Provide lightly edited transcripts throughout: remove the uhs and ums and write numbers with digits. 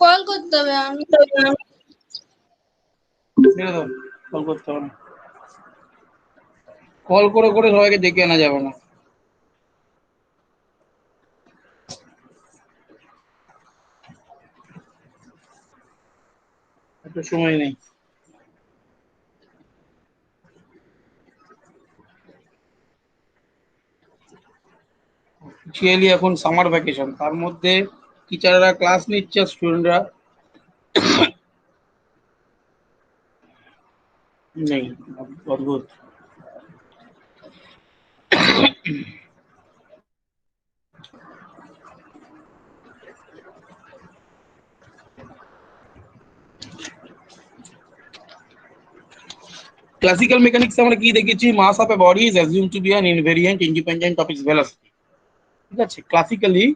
Call করতে হবে আমি কল করতে হবে না, কল করে করে সবাইকে ডেকে আনা যাবে না। একটু সময় নেই। অফিসিয়ালি এখন সামার ভ্যাকেশন, তার মধ্যে টিচাররা ক্লাস নিচ্ছে, স্টুডেন্টরা নেই। অদ্ভুত। ক্লাসিক্যাল মেকানিক্স আমরা কি দেখেছি? Mass of a body is assumed to be an invariant independent of its velocity. ঠিক আছে, classically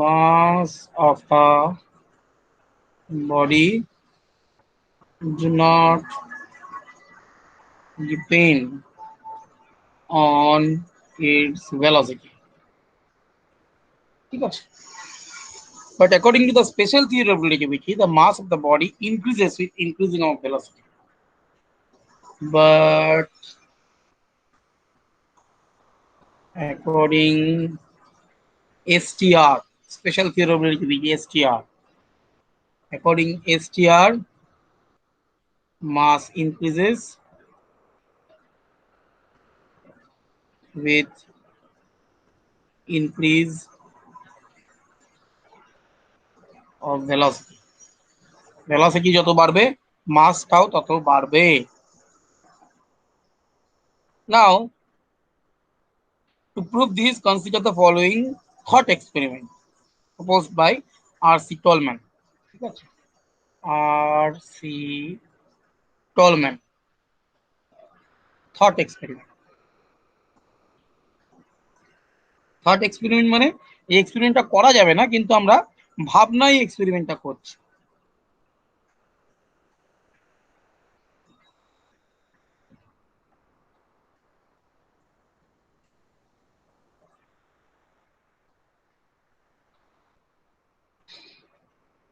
mass of the body do not depend on its velocity. ঠিক আছে, but according to the special theory of relativity, the mass of the body increases with increasing of velocity. But according STR, special theory of relativity, STR, according STR, mass increases with increase of velocity. velocity যত বাড়বে মাসটাও তত বাড়বে। Now, to prove this, consider the following thought experiment proposed by R.C. Tolman. ঠিক আছে, R.C. Tolman thought experiment. Thought experiment মানে এই এক্সপেরিমেন্টটা করা যাবে না, কিন্তু আমরা ভাবনায় এক্সপেরিমেন্টটা করছি।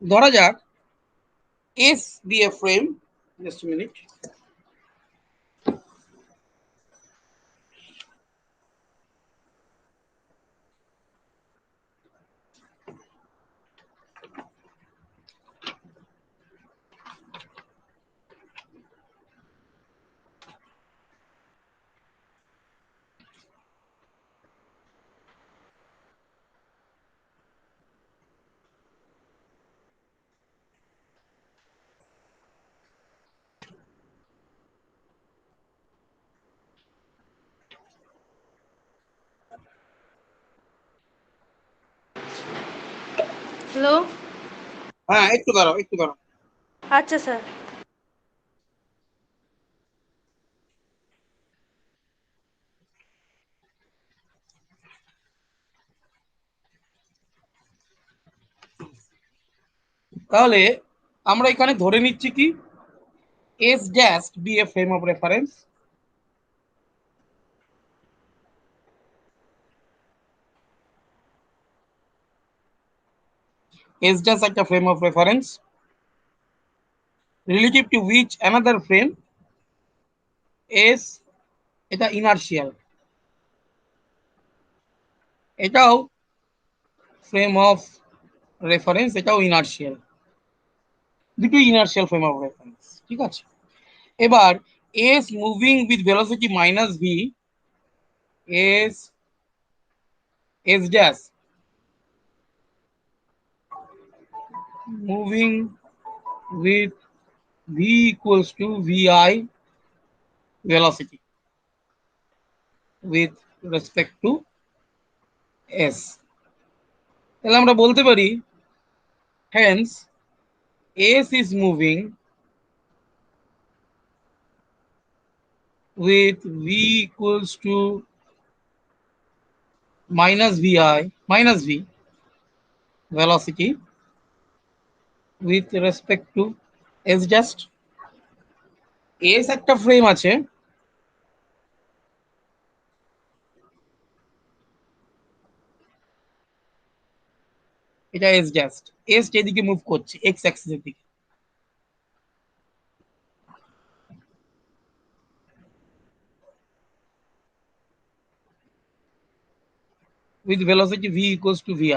ধরা যাক এস দিয়ে ফ্রেম, জাস্ট মিনিট, হ্যালো। হ্যাঁ একটু দাঁড়াও, একটু দাঁড়াও। আচ্ছা স্যার। তাহলে আমরা এখানে ধরে নিচ্ছি কি S dash B a frame of reference, S dash একটা frame of reference relative to which another frame S এটা inertial, এটাও frame of reference, এটাও inertial, দুটো inertial frame of reference। ঠিক আছে, এবার S moving with velocity minus v, S dash moving with v equals to vi velocity with respect to S, তাহলে আমরা বলতে পারি hence S is moving with v equals to minus v velocity with respect to s just s একটা frame আছে, এটা S just, S এদিকে move করছে x অ্যাক্সিসের দিকে। with velocity v equals to vi।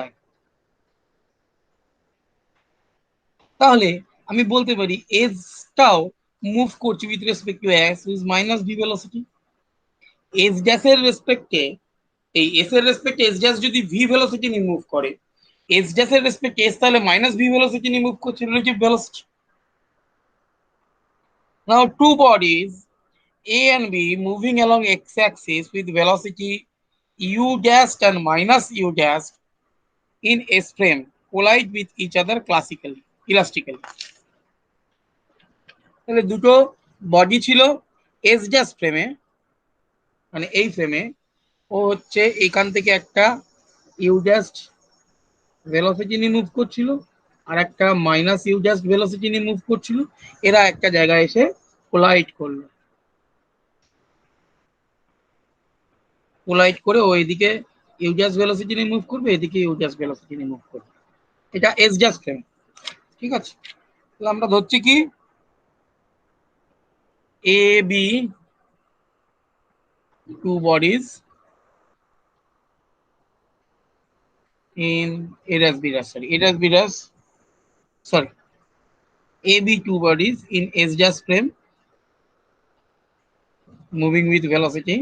তাহলে আমি বলতে পারি এসটাও মুভ করছে with respect to x with minus v velocity. S ড্যাশের রেসপেক্টে, এই এস এর রেসপেক্টে এস ড্যাশ যদি ভি ভেলোসিটি নিয়ে মুভ করে, এস ড্যাশের রেসপেক্টে এস তাহলে মাইনাস ভি ভেলোসিটি নিয়ে মুভ করছে relative velocity. Now two bodies A and B moving along x-axis with velocity u dash and minus u dash in S frame collide with each other classically, elastically। তাহলে দুটো body ছিল S dash ফ্রেমে, মানে এই ফ্রেমে ও হচ্ছে এখান থেকে একটা ইউ ড্যাশ ভেলোসিটি নিয়ে মুভ করছিল আর একটা মাইনাস ইউ ড্যাশ ভেলোসিটি নিয়ে মুভ করছিল। এরা একটা জায়গায় এসে কোলাইড করলো, কোলাইড করে ও এদিকে ইউ ড্যাশ ভেলোসিটি নিয়ে মুভ করবে, এদিকে ইউ ড্যাশ ভেলোসিটি নিয়ে মুভ করবে। এটা এস ড্যাশ ফ্রেম, ঠিক আছে। তাহলে আমরা ধরছি কি A B two bodies in A dash B dash, sorry, A dash B dash, sorry, A B two bodies in S dash frame moving with velocity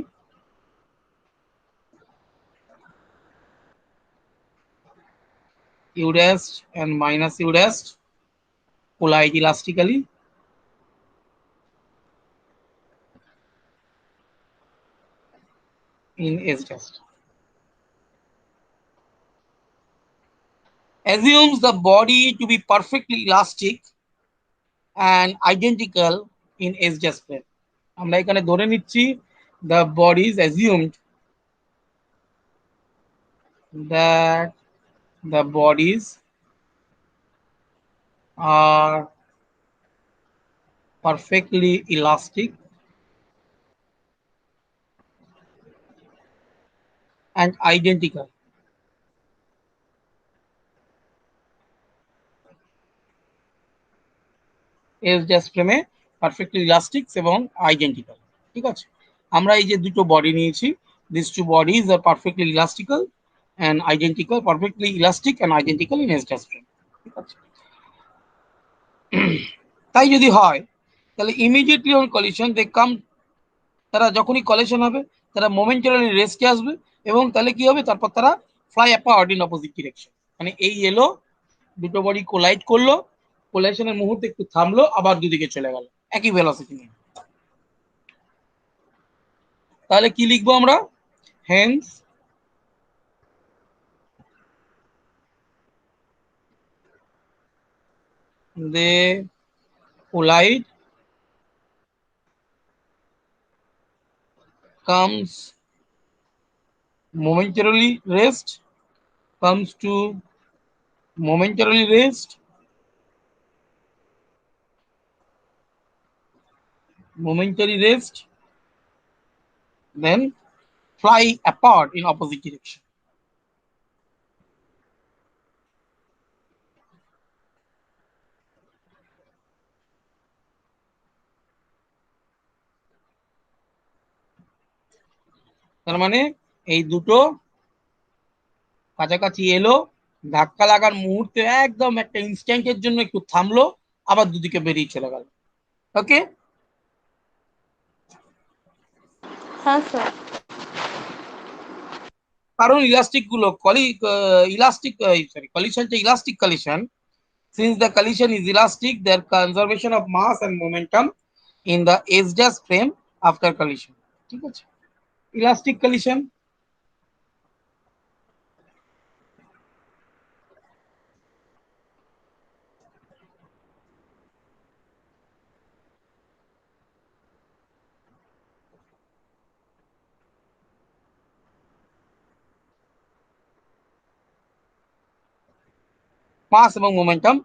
U dash and minus U dash collide elastically in S dash. Assumes the body to be perfectly elastic and identical in S dash frame. আমরা এখানে ধরে নিচ্ছি the body is assumed that the bodies are perfectly elastic and identical S dash ফ্রেমে perfectly elastic এবং identical, ঠিক আছে। আমরা এই যে দুটো বডি নিয়েছি, this two bodies are perfectly elastical and identical, perfectly elastic and identical in S dash frame, ঠিক আছে। তাই যদি হয় তাহলে immediately on collision they come, তারা যখনই কলিশন হবে তারা মোমেন্টারিলি রেস্টে আসবে এবং তাহলে কি হবে, তারপর তারা fly apart in opposite direction. মানে এই এলো, দুটো বডি কোলাইড করলো, কোলাইশনের মুহূর্তে একটু থামলো, আবার দুদিকে চলে গেল একই ভেলোসিটি নিয়ে। তাহলে কি লিখবো আমরা, hence they collide comes momentarily rest, comes to momentarily rest, momentary rest, then fly apart in opposite direction। তার মানে এই দুটো কাছাকাছি এলো, ধাক্কা লাগার মুহূর্তে একদম একটা ইনস্ট্যান্টের জন্য একটু থামলো, আবার দুদিকে বেরিয়ে চলে গেল। ওকে, হ্যাঁ স্যার। কারণ ইলাস্টিক গুলো ইলাস্টিক, সরি, কলিশনটা elastic collision. Since the collision is elastic, there conservation of mass and momentum in the S dash frame after collision, ঠিক আছে। ইলাস্টিক কলিশন, মাস এবং মোমেন্টাম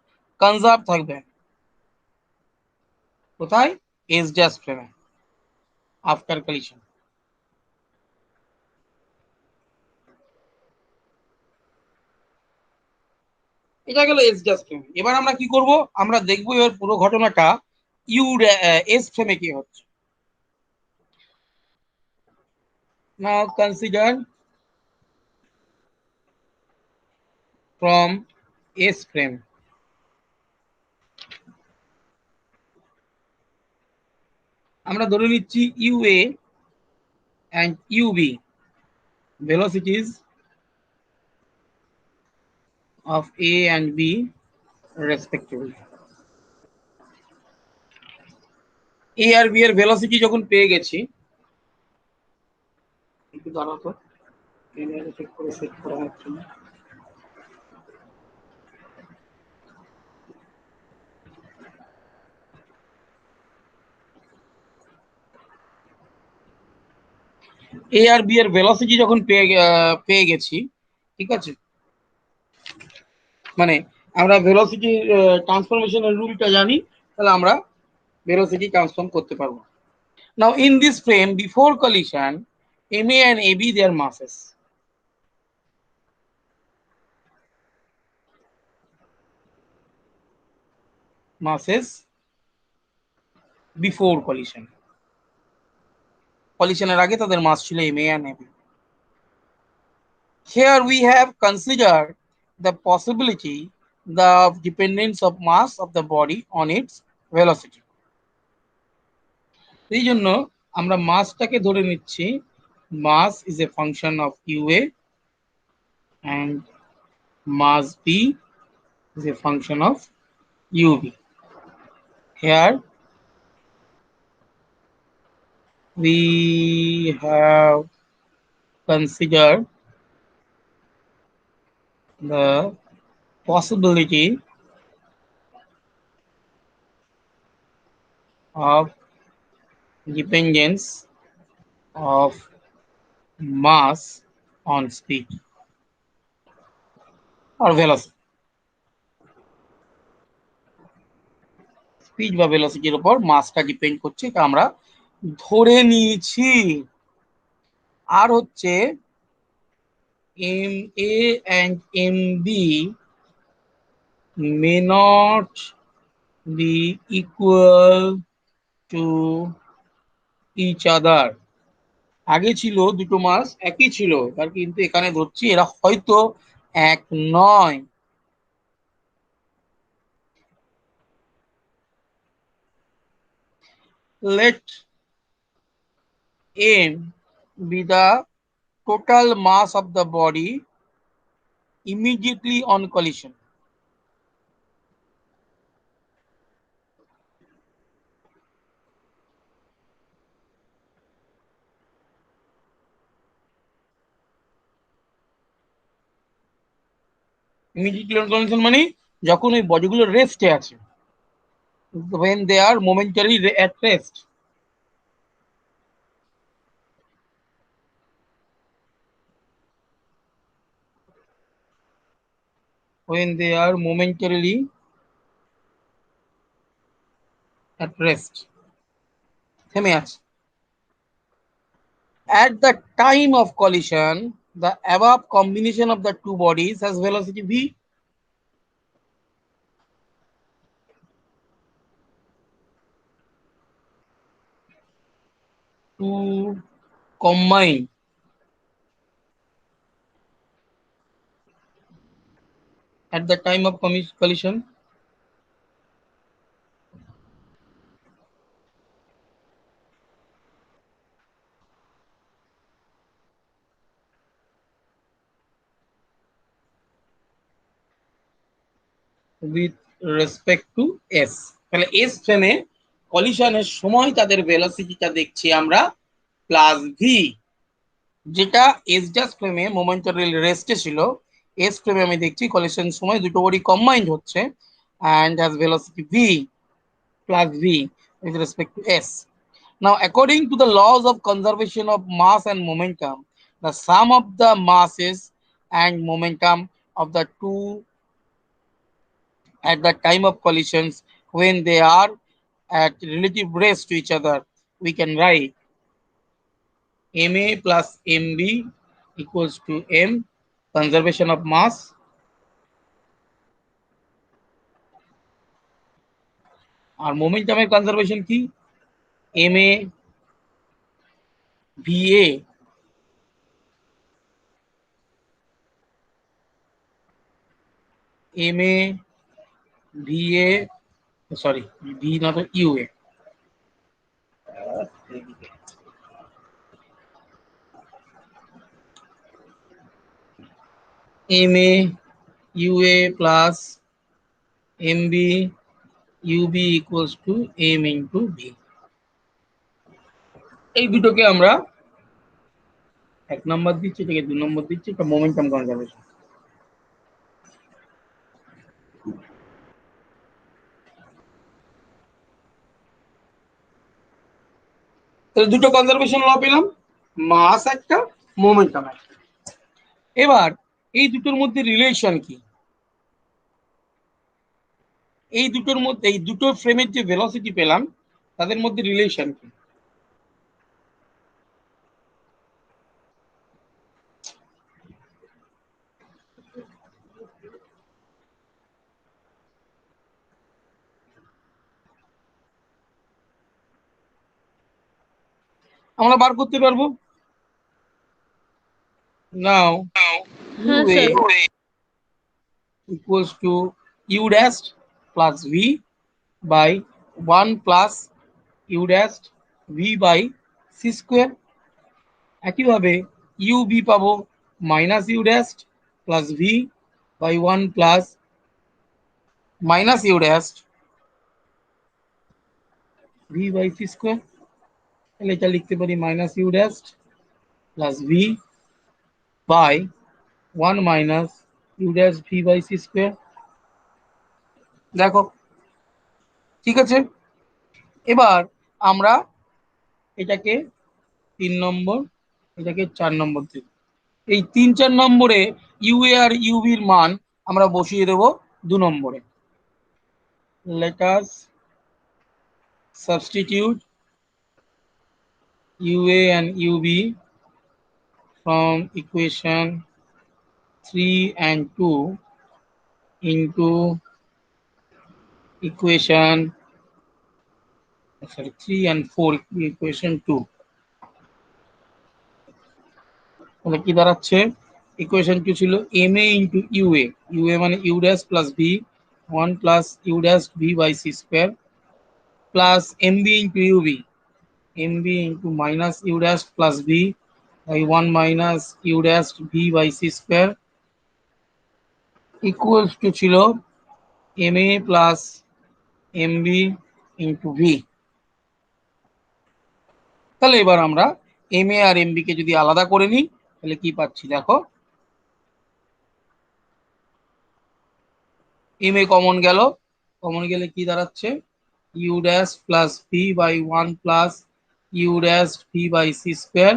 কনজার্ভ থাকবে কোথায়, এস ড্যাশ ফ্রেমে আফটার কলিশন। এটা গেল এস জাস্ট ফ্রেম। এবার আমরা কি করব, আমরা দেখবো এর পুরো ঘটনাটা ইউ এস ফ্রেমে কি হচ্ছে। Now consider from S frame. আমরা ধরে নিচ্ছি u A and u B velocities of A and B respectively. A আর B এর ভেলোসিটি যখন পেয়ে গেছি, একটু দাঁড়াও তো, চেক করে সেট করা হচ্ছে না। এ আর বি এর ভেলোসিটি যখন পেয়ে গেছি, ঠিক আছে, মানে আমরা ভেলোসিটি ট্রান্সফরমেশনের রুলটা জানি, তাহলে আমরা ভেলোসিটি ট্রান্সফর্ম করতে পারবো। Now in this frame before collision m A and AB their masses. Masses before collision. কলিশনের আগে তাদের মাস ছিল M A and AB. Here we have considered the possibility the dependence of mass of the body on its velocity. এই জন্য আমরা মাসটাকে ধরে নিচ্ছি mass is a function of UA and mass B is a function of UB. Here we have considered the possibility of dependence of mass on speed or velocity. Speed বা ভেলোসিটির উপর মাসটা depend করছে, এটা আমরা ধরে নিয়েছি। আর হচ্ছে m A and m B may not be equal to each other. আগে ছিল দুটো মাস একই ছিল, তার কিন্তু এখানে ধরছি এরা হয়তো এক নয়। Let m be the total mass of the body immediately on collision. Immediately on collision মানে যখন ওই বডিগুলো রেস্টে আছে, when they are momentarily at rest. When they are momentarily at rest, থেমে আছে। At the time of collision the above combination of the two bodies has velocity v. To combine at the time of collision with respect to s. তাহলে s ফ্রেমে কলিশনের সময় তাদের ভেলোসিটিটা দেখছি আমরা plus V, যেটা S just ফ্রেমে momentary রেস্টে ছিল, এস ফ্রেমে আমি দেখছি কলিশন সময় দুটো বডি কম্বাইন্ড হচ্ছে and has velocity v plus v with respect to s. Now according to the laws of conservation of mass and momentum, the sum of the masses and momentum of the two at the time of collisions when they are at relative rest to each other, we can write ma plus mb equals to m conservation of mass আর মোমেন্টামের conservation কি, M A V A M A V A sorry V না তো U A M A U A plus M B U B equals to M into V. এই দুটোকে আমরা 1 নম্বর দিচ্ছি, এটাকে 2 নম্বর দিচ্ছি, এটা মোমেন্টাম কনজারভেশন। তাহলে দুটো কনজারভেশন ল পেলাম, মাস একটা, মোমেন্টাম একটা। এবার এই দুটোর মধ্যে রিলেশন কি, এই দুটোর মধ্যে এই দুটো ফ্রেমের যে ভেলোসিটি পেলাম তাদের মধ্যে রিলেশন কি? আমরা বার করতে পারবো। নাও ইউ হ্যাঁ এ sir. equals to u dash plus v by 1 plus u dash v by c square। একইভাবে ইউ বি পাবো minus you dash plus V by 1 plus minus you dash V by C square. তাহলে এটা লিখতে পারি minus you dash plus V by 1 minus you dash V by C square. দেখো ঠিক আছে। এবার আমরা এটাকে 3 নম্বর, এটাকে 4 নম্বর দেব। এই 3-4 নম্বরে ইউ এ আর ইউভির মান আমরা বসিয়ে দেব 2 নম্বরে। let us substitute ua and ub from equation 3 and 2 into equation 3 and 4 equation 2। তাহলে কি দাঁড়াচ্ছে, ইকুয়েশন 2 ছিল M A into U A, U A মানে U dash plus V 1 plus you dash V by C square plus M B into U B, M B into minus you dash plus V by 1 minus you dash V by C square equals to ছিল M A plus M B into V. তাহলে এবার আমরা M A আর M B কে যদি আলাদা করে নিই তাহলে কি পাচ্ছি দেখো, এম এ কমন গেল, কমন গেলে কি দাঁড়াচ্ছে u dash plus V by 1 plus you dash V by C square.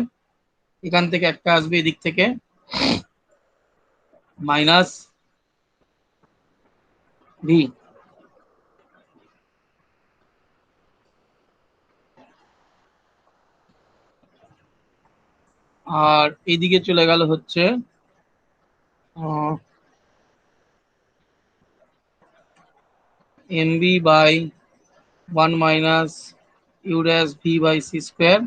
এখান থেকে একটা আসবে এদিক থেকে মাইনাস ভি, আর এইদিকে চলে গেল হচ্ছে m B by 1 minus you dash V by C square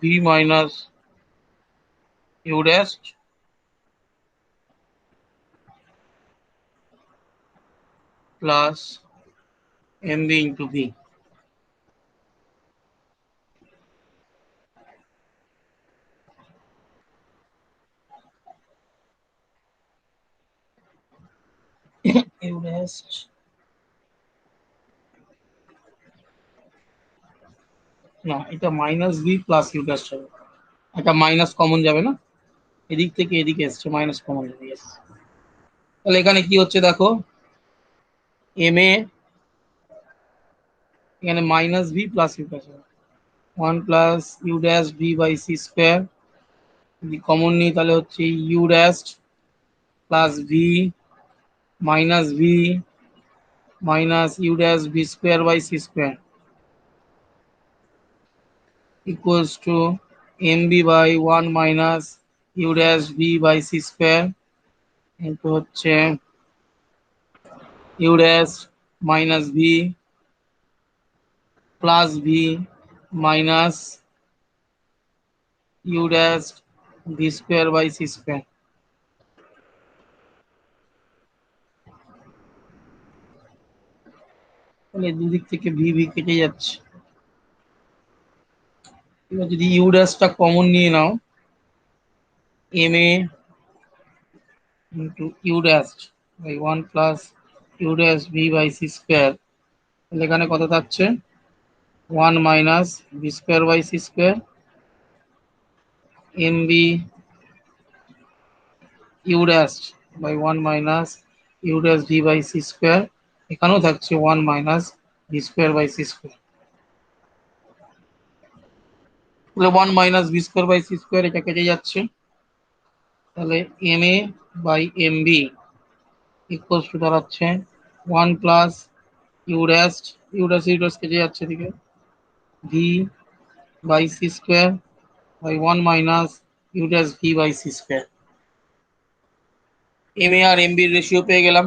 v minus you dash plus M B into v. U dash না, এটা minus v plus you dash হবে, এটা মাইনাস কমন যাবে না, এদিক থেকে এদিকে এসছে মাইনাস কমন যাবে। তাহলে এখানে কি হচ্ছে দেখো, এম এ এখানে minus v plus you dash 1 plus you dash V by C square, যদি কমন নিই তাহলে হচ্ছে u dash plus v minus v minus you dash v square by C square. equals to mb by 1 minus u dash v by c square into হচ্ছে u dash minus v plus v minus u dash v square by c square। তাহলে দুদিক থেকে V V কেটে যাচ্ছে। এবার যদি you ড্যাশটা common নিয়ে নাও, M A into U dash by 1 plus you dash V by C square, তাহলে এখানে কত থাকছে 1 minus V square by C square M B U dash by 1 minus you dash V by C square, এখানেও থাকছে 1 minus V square by C square. তাহলে 1 minus V square by C square এটা কেটে যাচ্ছে, তাহলে M A by M B equals two দাঁড়াচ্ছে 1 plus you dash u dash কেটে যাচ্ছে এদিকে v by C square by 1 minus you dash V by C square. M A আর m বির রেশিও পেয়ে গেলাম।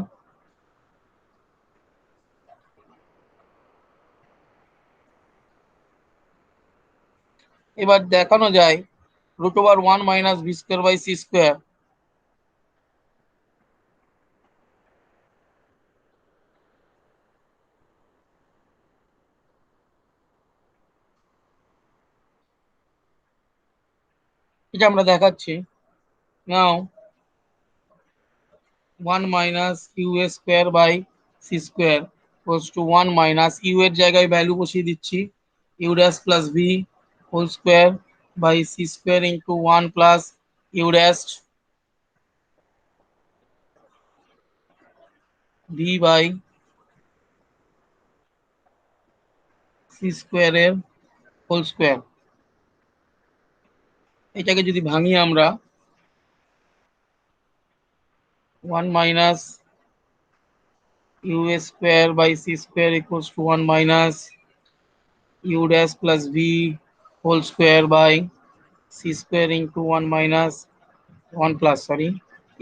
এবার দেখানো যায় root over 1 minus V square by C square এটা আমরা দেখাচ্ছি। Now 1 minus u A square by C square equals to 1 minus u এর জায়গায় ভ্যালু বসিয়ে দিচ্ছি u dash plus v whole square by C square into 1 plus you dash V by c স্কোয়ারের whole square. এটাকে যদি ভাঙি আমরা 1 minus u A square by C square equals to 1 minus you dash plus v whole square by C square into 1 minus 1 plus sorry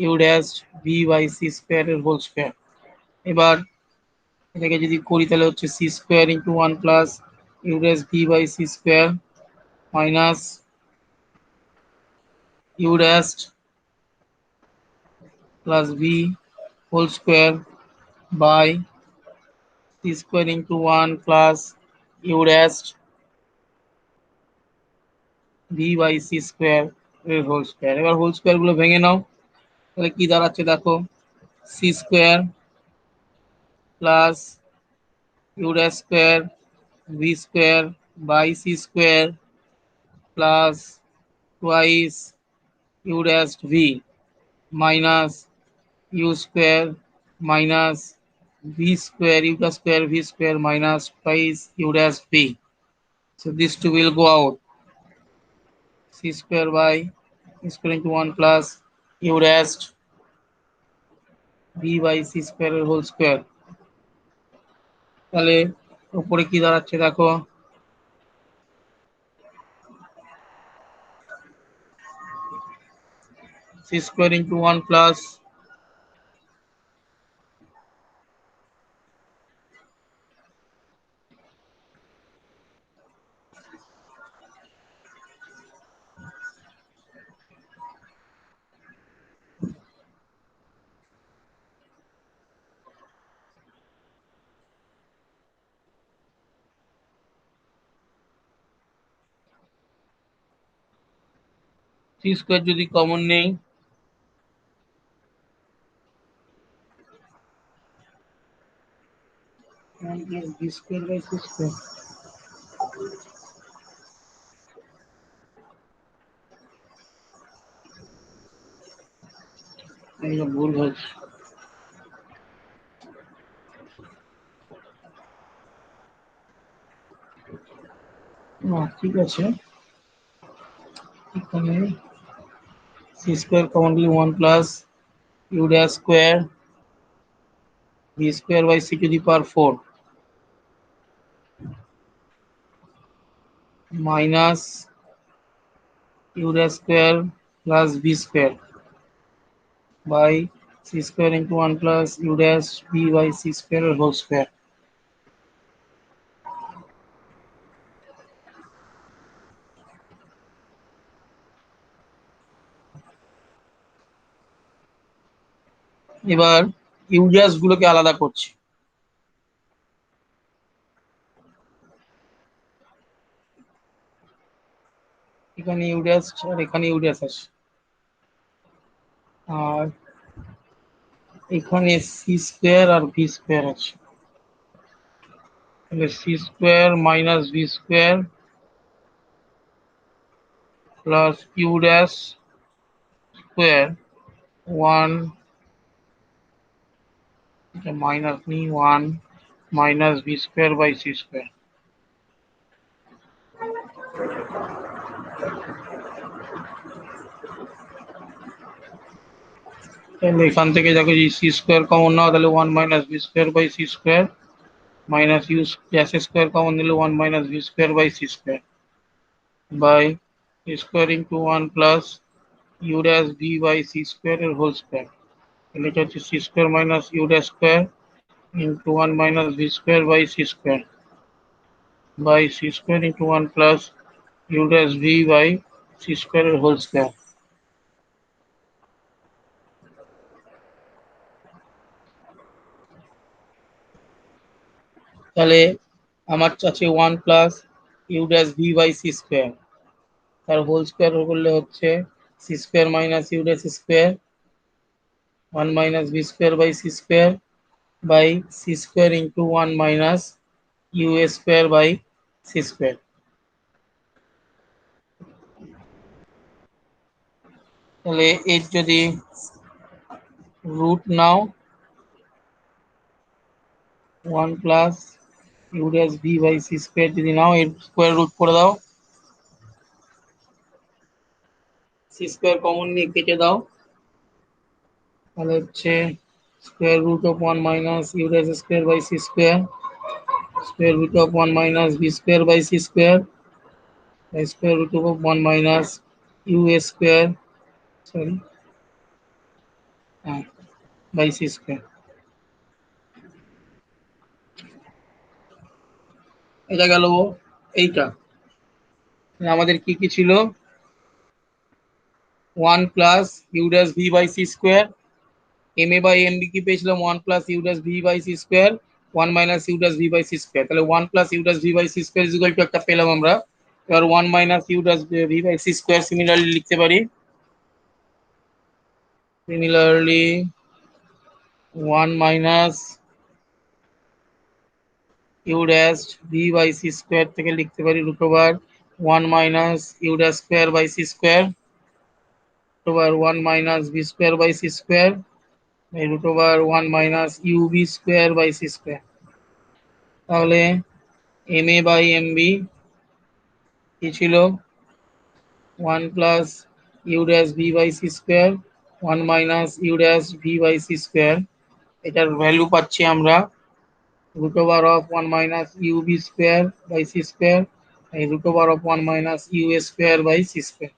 u dash V by c স্কোয়ারের whole square. এবার এটাকে যদি করি তাহলে হচ্ছে C square into 1 plus you dash V by C square minus you dash plus v whole square by C square into 1 plus you dash V by C square এর whole square. এবার whole square গুলো ভেঙে নাও, তাহলে কি দাঁড়াচ্ছে দেখো c square plus you dash square v square by C square plus twice u dash v minus u square minus V square v square minus twice u dash v. So these two will go out. C square by square into 1 plus u dash v by c square whole square. তাহলে উপরে কি দাঁড়াচ্ছে দেখো c square into 1 plus c square যদি common নেই v square by c square এটা ভুল হয়েছে। না ঠিক আছে, এখানে c square commonly 1 plus u dash square v square by c to the power 4 minus u dash square plus v square by c square into 1 plus u dash b by c square whole square. এবার you dash গুলোকে আলাদা করছি। এখানে you dash আর এখানে you dash আছে, আর এখানে c square আর ভি স্কোয়ার আছে। তাহলে c square minus V square plus you dash square one, এটা মাইনাস নি, one minus V square by C square. তাহলে এখান থেকে দেখো যে সি স্কোয়ার কমন নাও, তাহলে one minus V square by C square minus you dash square common দিলে one minus V square by C square by square into one plus you dash V by C square এর whole square. তাহলে এটা হচ্ছে C square minus you dash square into one minus V square by C square by C square into one plus you dash V by C square এর whole square. তাহলে আমার আছে one plus you dash V by C square, তার whole square করলে হচ্ছে C square minus you dash square one minus V square by C square by C square into one minus u square by C square. তাহলে এর যদি root নাও one plus you dash V by C square যদি নাও, এর square root করে দাও, C square common নিয়ে কেটে দাও, তাহলে হচ্ছে square root of one minus you dash square by C square square root of one minus V square by C square square root of one minus u square, sorry হ্যাঁ, by C square. এটা গেল এইটা। আমাদের কি কি ছিল, one plus you dash V by C square, m A by M B কি পেয়েছিলাম one plus you dash V by C square one minus you dash V by C square. তাহলে one plus you dash V by C square equal to একটা পেলাম আমরা। এবার one minus you dash V by C square similarly লিখতে পারি, similarly one minus you dash V by C square থেকে লিখতে পারি root over one minus you dash square by C square root over one minus V square by C square root over one minus U V square by C square. তাহলে M A by M B কি ছিল, one plus you dash V by C square one minus you dash V by C square, এটার value পাচ্ছি আমরা root over of 1 minus uv square by c square root over of 1 minus u square by c square।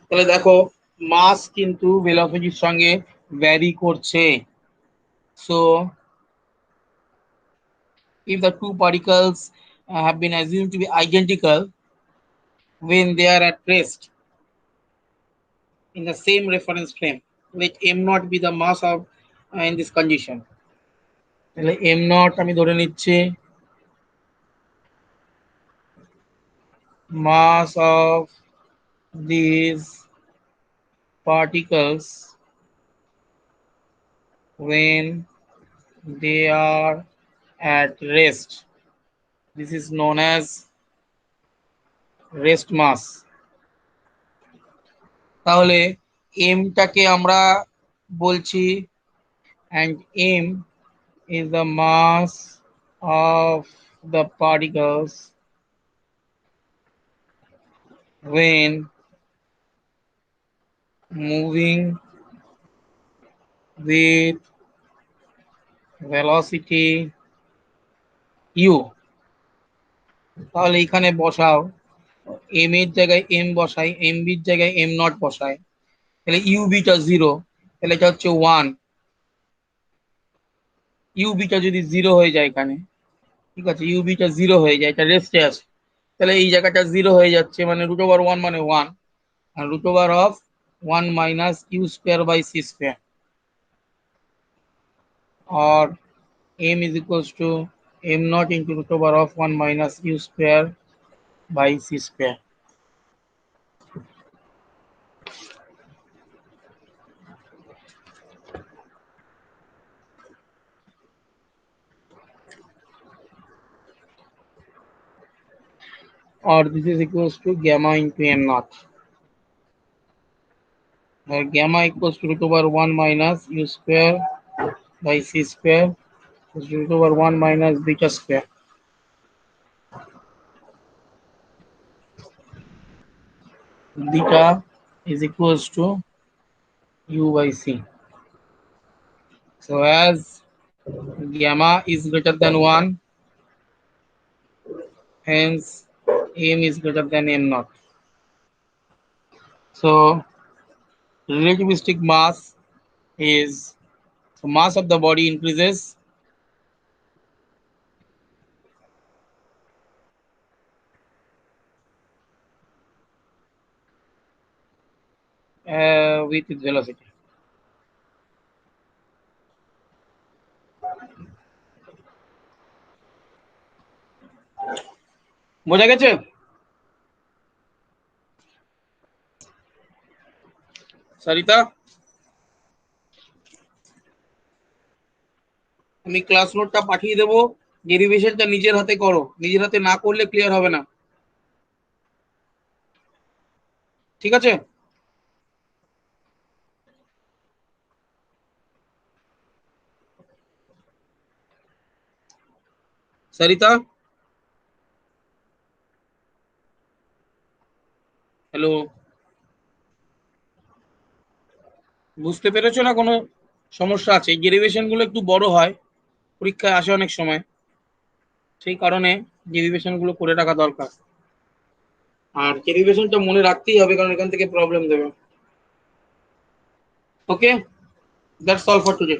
তাহলে দেখো মাস কিন্তু ভেলোসিটির সঙ্গে vary করছে। So if the two particles have been assumed to be identical when they are at rest in the same reference frame, let m naught be the mass of in this condition। তাহলে m naught আমি ধরে নিচ্ছি mass of these particles when they are at rest. This is known as rest mass। তাহলে mটাকে আমরা বলছি and m is the mass of the particles when moving with velocity u তাহলে এখানে বসাও, এম এর জায়গায় এম বসাই, এম বির জায়গায় এম নট বসাই, তাহলে ইউ বিটা 0, তাহলে এটা হচ্ছে 1। ইউ বিটা যদি 0 হয়ে যায় এখানে, ঠিক আছে, ইউ বিটা 0 হয়ে যায়, এটা রেস্টে আছে, তাহলে এই জায়গাটা 0 হয়ে যাচ্ছে, মানে √1 মানে 1, আর √1 minus u square by C square, or m is equals to m naught into √1 minus u square by c square. Or this is equals to gamma into m naught. Gamma equals to √1 minus u square by c square is √1 minus beta square. Beta is equals to u by c. So as gamma is greater than 1, hence m is greater than m naught. So relativistic mass is, so mass of the body increases with its velocity. বোঝা গেছে? সরিতা, আমি class নোটটা পাঠিয়ে দেবো, ডেরিভেশনটা নিজের হাতে করো, নিজের হাতে না করলে ক্লিয়ার হবে না, ঠিক আছে? সরিতা, হ্যালো, বুঝতে পেরেছো না কোনো সমস্যা আছে? এই ডেরিভেশন গুলো একটু বড় হয়, পরীক্ষায় আসে অনেক সময়, সেই কারণে ডেরিভেশন গুলো করে রাখা দরকার। আর ডেরিভেশনটা মনে রাখতেই হবে, কারণ এখান থেকে প্রবলেম দেবে। ওকে, দ্যাটস অল ফর টুডে।